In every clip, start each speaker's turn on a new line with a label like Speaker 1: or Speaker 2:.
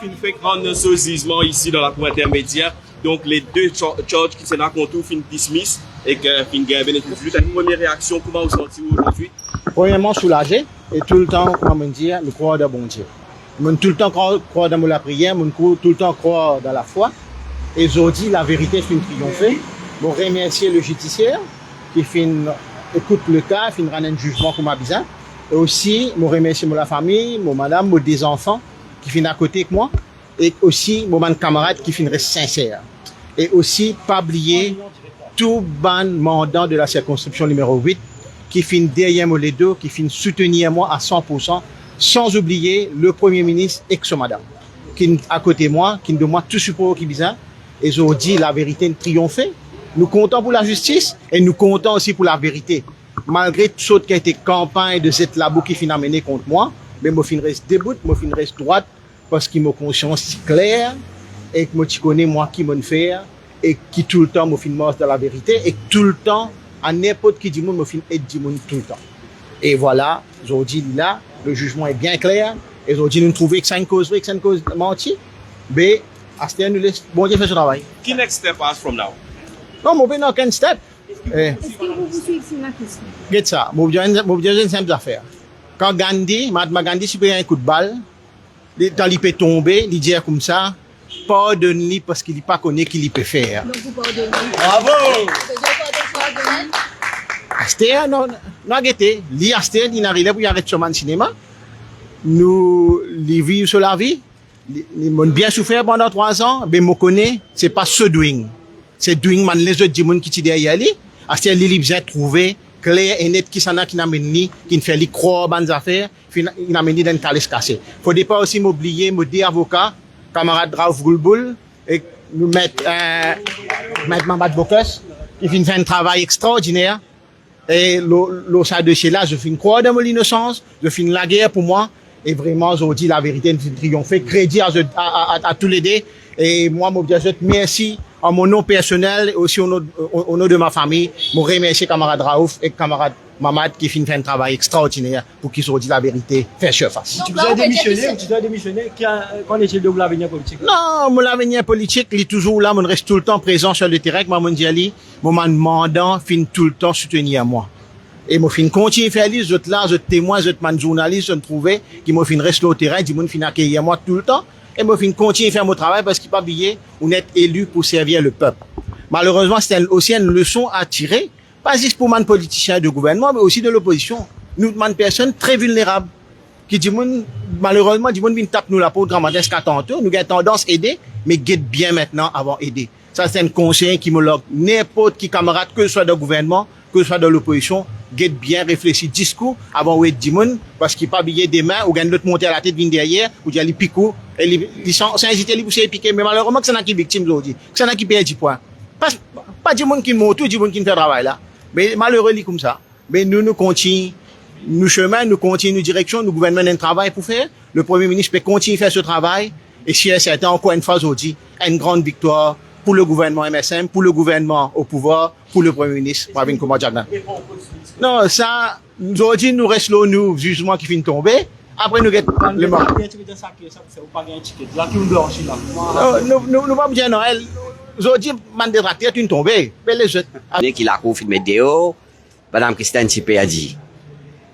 Speaker 1: Il fait rendre ce jugement ici dans la cour intermédiaire. Donc les deux charges qui sont racontés fin dismiss et que fin bénéfice. Une première réaction, comment vous sentez aujourd'hui?
Speaker 2: Premièrement, soulagé et tout le temps, comment me dire, nous croire dans bon Dieu. Nous tout le temps croire dans la prière, nous tout le temps croire dans la foi. Et aujourd'hui, la vérité fin triompher. Nous remercier le judiciaire qui fin écoute le cas, fin rendre un jugement comme bizarre. Et aussi, nous remercier la famille, mon madame, mes des enfants qui finissent à côté de moi, et aussi mon camarade qui finissent sincère. Et aussi, pas oublier tout ban mandant de la circonscription numéro 8 qui finit derrière moi les deux, qui finit soutenir moi à 100%, sans oublier le Premier ministre et son madame, qui est à côté de moi, qui nous demande tout support qui bizarre. Et aujourd'hui, la vérité triomphe. Nous comptons pour la justice et nous comptons aussi pour la vérité. Malgré tout ce qui a été campagne de cette labo qui finit amené contre moi, mais moi fin reste debout, moi fin reste droite parce que ma conscience claire et que moi tu connais moi qui m'en faire et qui tout le temps moi fin mort dans la vérité et tout le temps à n'importe qui dit moi fin aide du monde tout le temps. Et voilà, aujourd'hui là, le jugement est bien clair et aujourd'hui nous trouvons que c'est une cause vraie, que c'est une cause mentie, mais à ce temps nous laisse bon Dieu faire son travail.
Speaker 1: Qui next step us from now?
Speaker 2: Non, moi ben aucun step.
Speaker 3: Est-ce que vous suivez la question?
Speaker 2: Regarde ça, moi j'ai une simple affaire. Quand Gandhi, Mahatma Gandhi, si un coup de balle, quand il peut tomber, il dit comme ça, pardonne-lui parce qu'il n'est pas connu qu'il peut faire.
Speaker 3: Donc vous pardonnez.
Speaker 2: Bravo!
Speaker 3: Pardonnez.
Speaker 2: Astéa, non, arrêtez. Li Astéa, il n'arrive pas à arrêter sur le cinéma. Nous, les vivons sur la vie. Ils m'ont bien souffert pendant 3 ans, mais je connais, c'est pas ce doing. C'est doing, man, les autres gens qui sont derrière lui. Astéa, il besoin de trouver clair et net qui s'en a qui n'amène ni qui ne fait les croire bonnes affaires il n'amène ni d'un calé cassé faut pas aussi m'oublier me dire avocat camarade Raouf Goulboul et nous mettre Mamad Bocus qui fait un travail extraordinaire et ça de chez là je fais une croix de mon innocence je fais la guerre pour moi et vraiment aujourd'hui la vérité nous triompher crédit à tous les deux et moi je te merci en mon nom personnel et aussi au nom de ma famille, je remercie camarade Raouf et camarade Mamad qui font un travail extraordinaire pour qu'ils soient dit la vérité, faire surface.
Speaker 4: Tu dois démissionner, qu'en est-il de l'avenir politique?
Speaker 2: Non, mon avenir politique, il est toujours là, je reste tout le temps présent sur le terrain, moi, mon demandant, fin tout le temps soutenir moi. Et moi, fin continuer à faire les autres là, autres témoins, autres man journalistes, on trouvait, qui m'ont fin rester au terrain, qui m'ont fin accueillir moi tout le temps. Et moi, je continue à faire mon travail parce qu'il n'est pas oublié, on est élu pour servir le peuple. Malheureusement, c'est aussi une leçon à tirer, pas juste pour les politiciens du gouvernement, mais aussi de l'opposition. Nous, des personnes très vulnérables, qui disent, malheureusement, disent, ils tapent nous la peau grammatisque à tantôt, nous avons tendance à aider, mais guette bien maintenant avant aider. Ça, c'est un conseil qui me l'a, n'importe qui camarade, que ce soit dans le gouvernement, que ce soit dans l'opposition, guette bien, réfléchit discours avant de dire, parce qu'il n'est pas oublié demain, ou gagne l'autre monter à la tête, vient derrière, ou dit, il pico, et ils sont hésité, ils poussent piquer, mais malheureusement, c'est un qui victime aujourd'hui, c'est un qui perd 10 points. Pas du monde qui monte, du monde qui fait travail là. Mais malheureux, comme ça. Mais nous continuons, nous chemin, nous continuons, nous direction, nous gouvernement un travail pour faire. Le Premier ministre peut continuer à faire ce travail. Et si c'est encore une fois aujourd'hui, une grande victoire pour le gouvernement MSM, pour le gouvernement au pouvoir, pour le Premier ministre, Pravin Kumar Jagnan. Non, ça, aujourd'hui, nous restons là, nous, jugement qui finit de tomber. Après, nous guettons le mort. Nous pas bien, non. Aujourd'hui, man de tracteur, tu tombes. Mais les autres.
Speaker 5: Dès qu'il a confirmé Déo, Madame Christine Sipé a dit.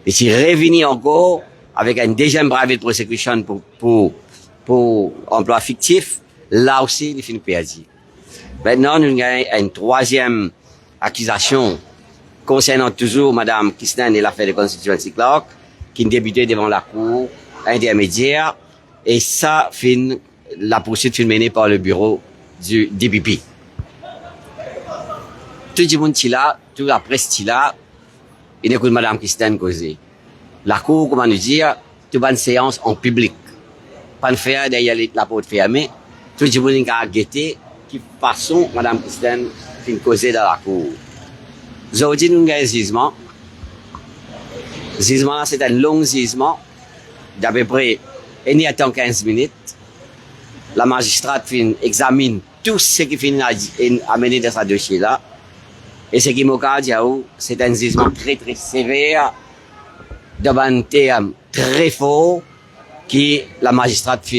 Speaker 5: Et s'il revenu encore avec une deuxième brevet de prosecution pour emploi fictif, là aussi, il finit a dit. Maintenant, nous avons une troisième accusation concernant toujours Madame Christine et l'affaire de constituency Clark, qui débutait devant la cour intermédiaire. Et ça, la poursuite fut menée par le bureau du DPP. Tout le monde là, toute la presse là, il écoute Madame Christine causer. La cour, comment nous dire, toute une séance en public. Pas de faire derrière la porte fermée. Tout le monde a guetté qui façon Madame Christine fin causer dans la cour. Aujourd'hui, nous avons un jugement. Le jugement, c'est un long jugement d'à peu près, il n'y a 15 minutes. La magistrate examine tout ce qui finit amené dans ce dossier-là. Et ce qui m'a dit, c'est un jugement très très sévère, d'un terme très fort, qui la magistrate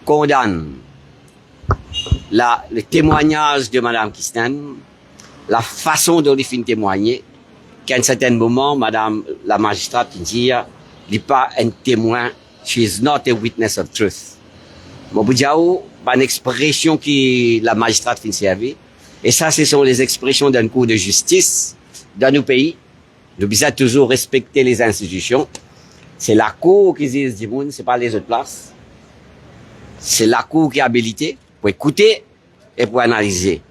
Speaker 5: condamne le témoignage de Madame Kisten, la façon dont il finit témoigner, qu'à un certain moment, Madame la magistrate dit, il n'est pas un témoin, she is not a witness of truth. Mon boudjaou, une expression qui la magistrate finit servir, et ça, ce sont les expressions d'un cours de justice dans nos pays. Nous devons toujours respecter les institutions. C'est la cour qui dit du monde, c'est pas les autres places. C'est la cour qui est habilitée pour écouter et pour analyser.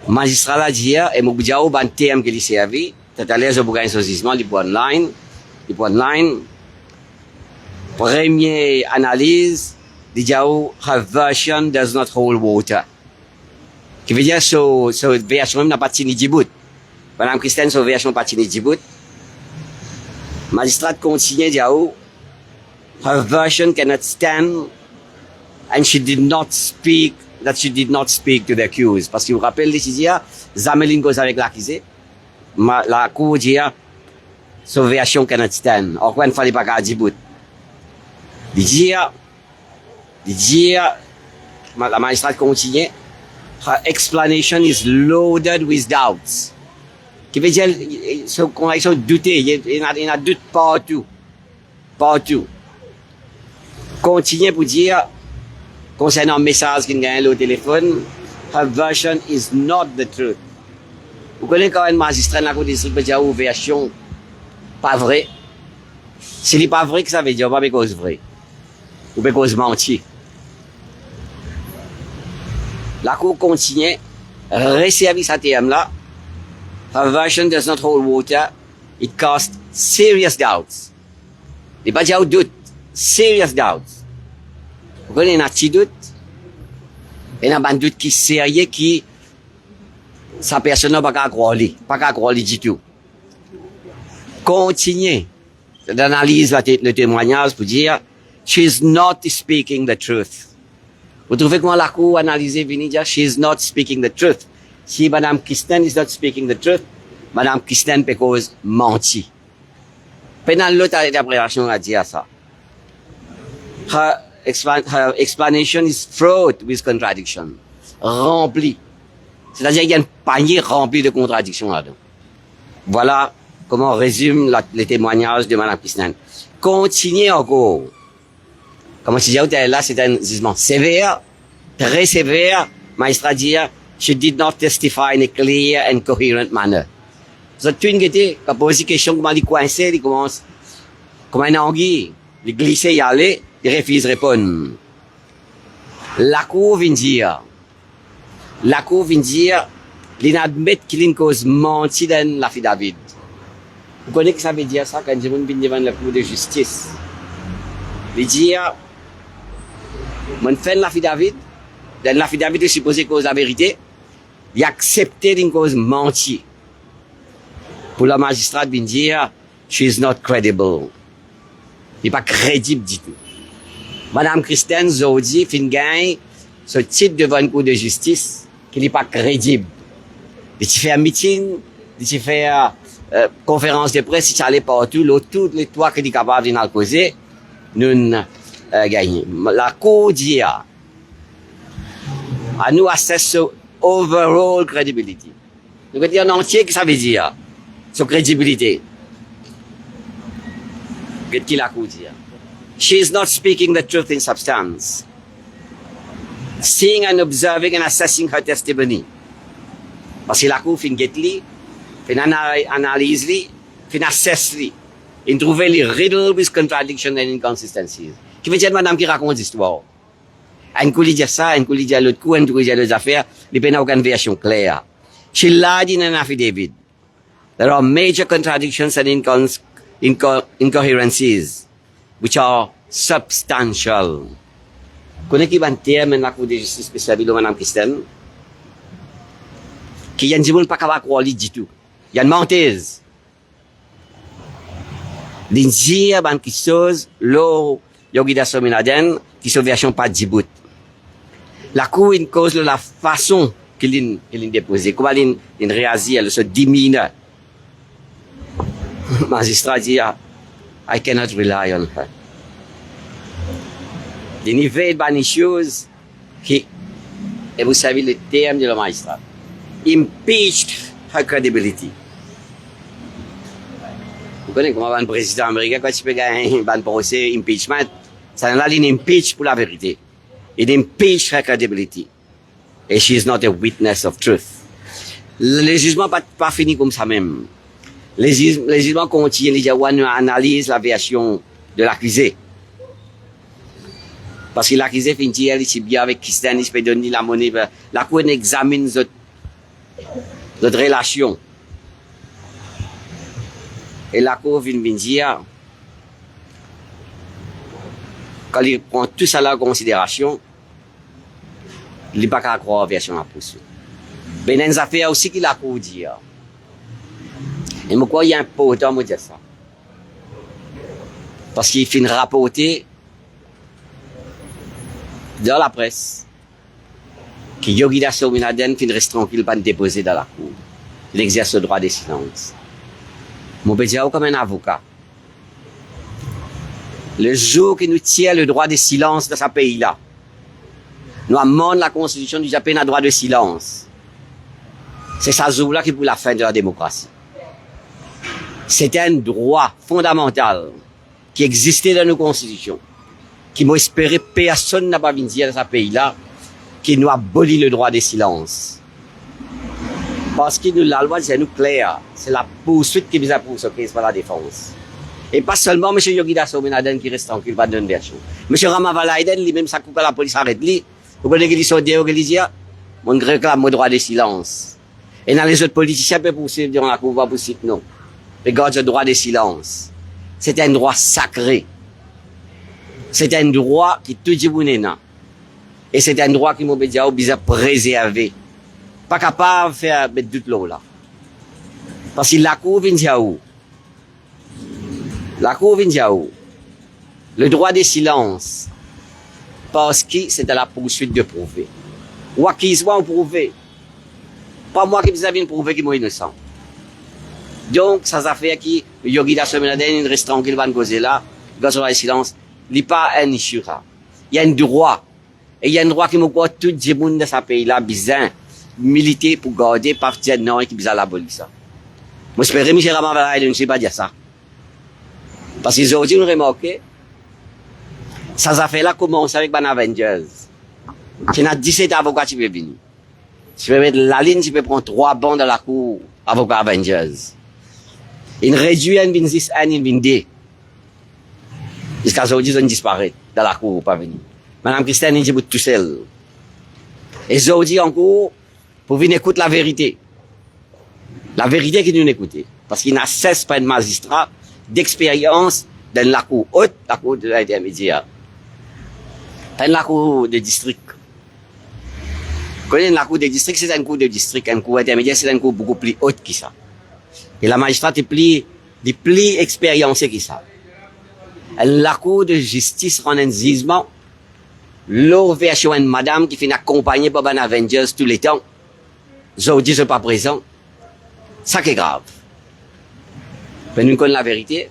Speaker 5: Magistrat là dit et mon boudjaou ban terme qui servi, tout à l'heure je vous gagne ce jugement, il peut online. Première analyse, dit her version does not hold water. Qui veut dire so version n'a pas tenu Djibouti. Madame Christiane, so version pas tenu Djibouti. Magistrat continue dire her version cannot stand and she did not speak to the accused. Parce que vous rappelez les dire Zameline cause avec l'accusé. La cour dit so version cannot stand. Or quand il fallait pas qu'à Djibouti. La magistrate continue. Her explanation is loaded with doubts. Qui veut dire, son conviction douter, il y a doute partout. Continue pour dire, concernant le message qu'il gagne au téléphone, her version is not the truth. Vous connaissez quand un magistrat dans le district peut dire, version, pas vrai. Si n'est pas vrai, que ça veut dire, pas cause vrai. Ou pas cause mentir. La cour continue, resservir sa TM là. Her version does not hold water. It casts serious doubts. Il pas dire doute, serious doubts. Vous connaissez un petit doute? Il y a un doute qui est sérieux, qui, sa personne n'a pas qu'à croire du tout. Continuez d'analyser le témoignage pour dire, she's not speaking the truth. Vous trouvez comment la cour analyse vient dire, she is not speaking the truth. Si Madame Kisten is not speaking the truth, Madame Kisten peut cause mentir. Pendant l'autre interprétation a dit ça. Her explanation is fraught with contradiction. Rempli. C'est-à-dire qu'il y a un panier rempli de contradictions là-dedans. Voilà comment on résume les témoignages de Madame Kisten. Continuez encore. Comme je disais, là, c'est un jugement sévère, très sévère. Magistrat dit, she did not testify in a clear and coherent manner. C'est une qui a posé question, comment il coincé, il commence, comme un anguille, il glisse, il allait, il refuse de répondre. La cour vient dire, il admet qu'il a une cause mentie dans l'affidavit. Vous connaissez que ça veut dire ça quand je viens devant la cour de justice? Il dit, on fait l'affidavit, dans l'affidavit est supposé cause la vérité, il a accepté une cause mentie. Pour la magistrate vient dire, she is not credible. Il n'est pas crédible du tout. Madame Christiane Zodi fin gagne ce titre devant une cour de justice qu'il n'est pas crédible. Il fait un meeting, il fait conférence de presse, il allait partout, toutes les trois qui sont capables de causer, nous gagné. La cour dit à nous assess overall credibility. Nous veut dire en entier que ça veut dire sur crédibilité. Qu'est-ce qu'il a cour dit? She is not speaking the truth in substance. Seeing and observing and assessing her testimony. Parce que la cour fin get li, fin analyse li, fin assess li, in trouver les riddle with contradiction and inconsistencies. Qui veut dire madame qui raconte l'histoire. Un coup il dit ça, un coup il dit l'autre coup, un coup il dit l'autre affaire, il n'y a aucune version claire. She lied in an affidavit. There are major contradictions and incoherencies, which are substantial. Connais qui ban terme la cour de justice spéciale de madame Christiane? Qui y a une pas capable croire du tout. Il y a une menteuse. L'injire ban qui chose l'eau Yogida Sominaden qui sont version pas Djibouti. La cour une cause de la façon qu'il déposé, comment il réagit, elle se diminue. Magistrat dit, I cannot rely on her. Des niveaux de choses qui, et vous savez le terme de le magistrat, impeached her credibility. Vous connaissez comment un président américain, quand il peut gagner un procès impeachment, ça n'a pas impeach pour la vérité. It impeached her credibility. And she is not a witness of truth. Le jugement n'est pas fini comme ça même. Le jugement continue, on analyse la version de l'accusé. Parce que l'accusé finit, il est bien avec Christian, il peut donner la monnaie. La cour examine notre relation. Et la cour vient dire, quand il prend tout ça en considération, il n'est pas qu'à croire version la poursuite. Mais il y a une affaire aussi qu'il a pour dire. Et moi, il y a important de dire ça. Parce qu'il finit rapporter dans la presse que Yogita Sominaden finit rester tranquille pas de déposer dans la cour. Il exerce le droit de silence. Mon peux dire comme un avocat. Le jour que nous tient le droit de silence dans ce pays-là, nous amendons la Constitution du Japon à droit de silence. C'est ça jour-là qui est pour la fin de la démocratie. C'est un droit fondamental qui existait dans nos constitutions, qui m'a espéré personne n'a pas vu dire dans ce pays-là, qui nous abolit le droit de silence. Parce que nous, la loi, c'est nous clair. C'est la poursuite qui nous a poursuivi par la défense. Et pas seulement M. Yogita Sominaden qui reste tranquille, pas de version. M. Ramavalaiden, lui-même, ça coupe à la police, arrête lui. Vous connaissez qu'il dit, qu'il dit, on réclame le droit de silence. Et dans les autres politiciens, peuvent poursuivre dans la cour, pas poursuivre, non. Regarde le droit de silence. C'est un droit sacré. C'est un droit qui tout le monde a. Et c'est un droit qui m'a dit, besoin préserver. Pas capable de faire mettre doute là. Parce que la cour vient dire où? La cour vient dire où? Le droit de silence. Parce que c'est à la poursuite de prouver. Ou à qui soit prouver. Pas moi qui vous avez prouvé qu'il est innocent. Donc, ça fait que Yogita Sominaden reste tranquille, va causer là, dans le droit de silence. Il n'y a pas un issue. Il y a un droit. Et il y a un droit qui me croit tout le monde dans ce pays-là, besoin militer pour garder, pas dire non, et qui besoin l'abolir ça. Moi, j'espère que M. Ramavalaiden ne sait pas dire ça. Parce qu'ils ont aussi remarqué, ça fait là commence avec les Avengers. Il y a 17 avocats qui peuvent venir. Tu peux mettre la ligne, tu peux prendre 3 bancs dans la cour, avocats Avengers. Il réduit un 26, un 22. Jusqu'à aujourd'hui, ils disparaissent dans la cour, pas venir. Madame Christiane, elle dit tout seul. Et aujourd'hui encore, pour venir écouter la vérité. La vérité qui nous écoute. Parce qu'il n'a cesse pas de magistrat d'expérience dans la cour haute, la cour de l'intermédiaire. Dans la cour de district. Vous connaissez la cour de district, c'est une cour de district. Une cour intermédiaire, c'est une cour beaucoup plus haute que ça. Et la magistrate est plus expériencée que ça. La cour de justice rend un jugement. L'autre version une madame qui finit accompagnée par un Avengers tous les temps. Aujourd'hui, je ne suis pas présent. Ça qui est grave. Mais nous connaissons la vérité.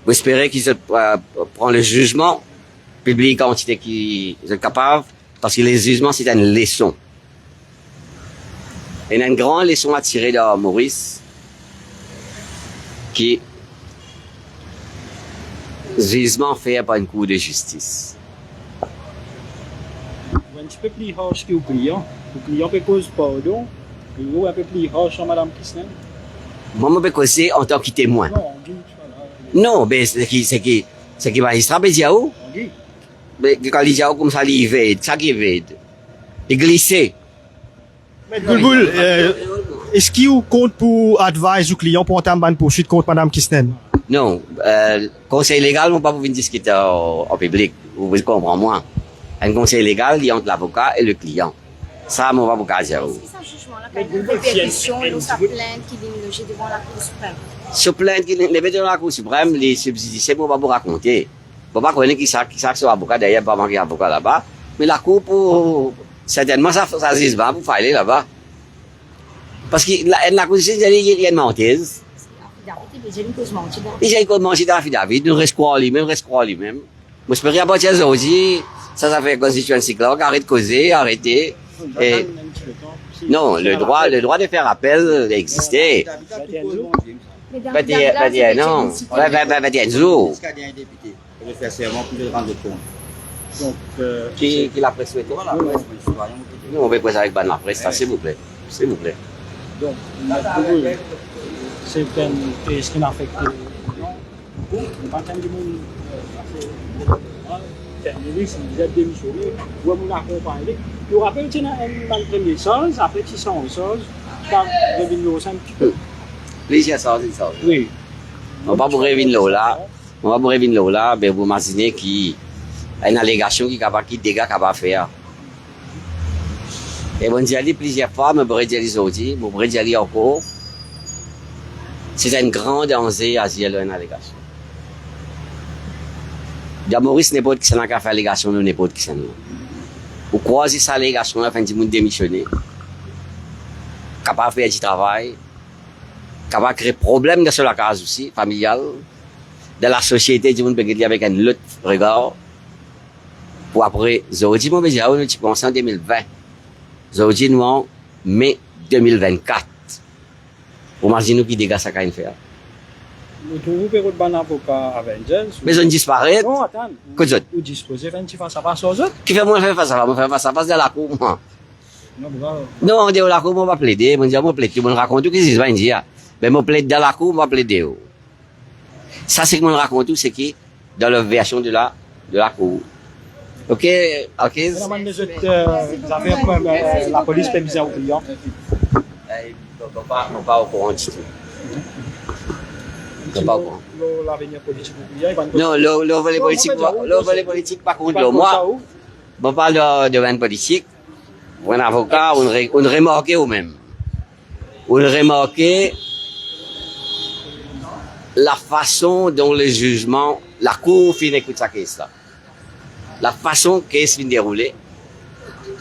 Speaker 5: Vous espérez qu'ils prennent le jugement public en quantité qui est capable. Parce que les jugements, c'est une leçon. Et une grande leçon à tirer de Maurice. Qui jugement fait par une cour de justice.
Speaker 4: Un petit peu plus harsh que le client. Le client peut causer pardon. Il est un peu plus harsh en Madame Christiane.
Speaker 5: Moi, je peux causer en tant que témoin.
Speaker 4: Non, on dit,
Speaker 5: Non, mais c'est qui magistrat peut dire où?
Speaker 4: on dit.
Speaker 5: Mais quand il dit comme ça, il vide, ça qui est vide. Il glisse.
Speaker 6: Bulbul, est-ce qu'il compte pour advise au client pour entamer une poursuite contre Madame Christiane?
Speaker 5: Non, conseil légal, on ne peut pas venir discuter en public. Vous comprenez moi. Un conseil légal, il y a entre l'avocat et le client. Ça, mon avocat dit.
Speaker 3: Est-ce que ce jugement-là, quand même, répercussion de sa plainte qui est logée devant la Cour suprême?
Speaker 5: Ce plainte qui est levée devant la Cour suprême, les subsidiaires, on ne va pas vous raconter. On ne va pas connaître qui c'est son avocat, d'ailleurs, pas manquer avocat là-bas. Mais la Cour, certainement, ça se dit pas pour faire aller là-bas. Parce que la Cour suprême, il y a une menteuse. Il y a une cause mentie dans la David, nous reste croire lui-même. Moi, j'espère qu'à partir d'aujourd'hui, Ça fait constituency là, arrête de causer, arrêtez. Et, non, le droit de faire appel existait.
Speaker 3: Mais dans
Speaker 5: 21 non. 21 jours.
Speaker 7: Jusqu'à dernier député. Il faire serment pour le rendre compte.
Speaker 4: Donc,
Speaker 5: Qui l'a souhaité?
Speaker 7: Voilà, ouais, c'est un citoyen.
Speaker 5: Nous, on va présenter avec Ban la presse, s'il vous plaît. S'il vous plaît.
Speaker 4: donc, pour vous, c'est ce qui m'a affecté. Non, le matin du monde, ministre, il a démissionné, vous m'avez accompagné. Je vous rappelle, tu as un premier sens, après tu sens un sens, tu as revenu au sein un petit peu.
Speaker 5: Plaisir, ça, c'est ça.
Speaker 4: Oui.
Speaker 5: On va vous revenir là. On va vous revenir là, ben vous imaginez qu'il y a une allégation qui est dégâts capable de faire. Et on dit plusieurs fois, mais on dire aujourd'hui, on dire encore. C'est une grande danger à dire une allégation. De Maurice n'importe qui s'en a fait allégation, nous n'importe qui s'en a. Ou croiser cette allégation, la fin du monde démissionner. Capable de faire du travail. Capable de créer problème dans la case aussi, familiale. Dans la société, du monde peut dire avec un autre regard. Pour après, aujourd'hui, mon média, on est en 2020. Aujourd'hui, nous en mai 2024. Vous imaginez qui dégâts ça va faire.
Speaker 4: Vous trouvez que vous avocat Avengers?
Speaker 5: Mais on disparaît.
Speaker 4: Non, attends.
Speaker 5: Vous
Speaker 4: disposez de faire face à face aux autres?
Speaker 5: Qui fait moi faire face à face? Moi faire face à face de la cour, moi.
Speaker 4: Non,
Speaker 5: Non, on dit la cour, moi, va plaider. Moi, je plaide. Moi, raconte tout ce qui se passe, dire. Mais moi, plaide dans la cour, moi, plaider. Ça, c'est que moi, raconte tout, c'est qui? Dans la version de la cour. Ok?
Speaker 4: Finalement, les autres affaires, la police fait bizarre aux clients.
Speaker 5: On pas au courant du tout.
Speaker 4: L'avenir politique aux clients,
Speaker 5: Non, le volet politique, par contre, moi, on parle de domaine politique. Un avocat, on remarque ou même. On remarque la façon dont le jugement, la cour finit écoute sa caisse là. La façon que c'est déroulée,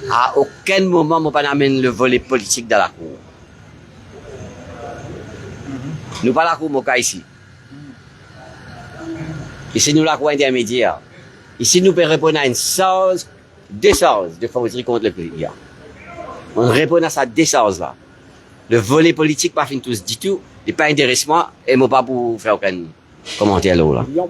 Speaker 5: à aucun moment, on pas amène le volet politique dans la cour. Nous pas la cour Moka ici. Ici, nous la cour intermédiaire. Ici, nous pouvons répondre à une charge, deux charges de forgerie contre le client. On répond à ça, deux charges là. Le volet politique, pas fin tous du tout. Il n'est pas intéressant et moi pas pour faire aucun commentaire là.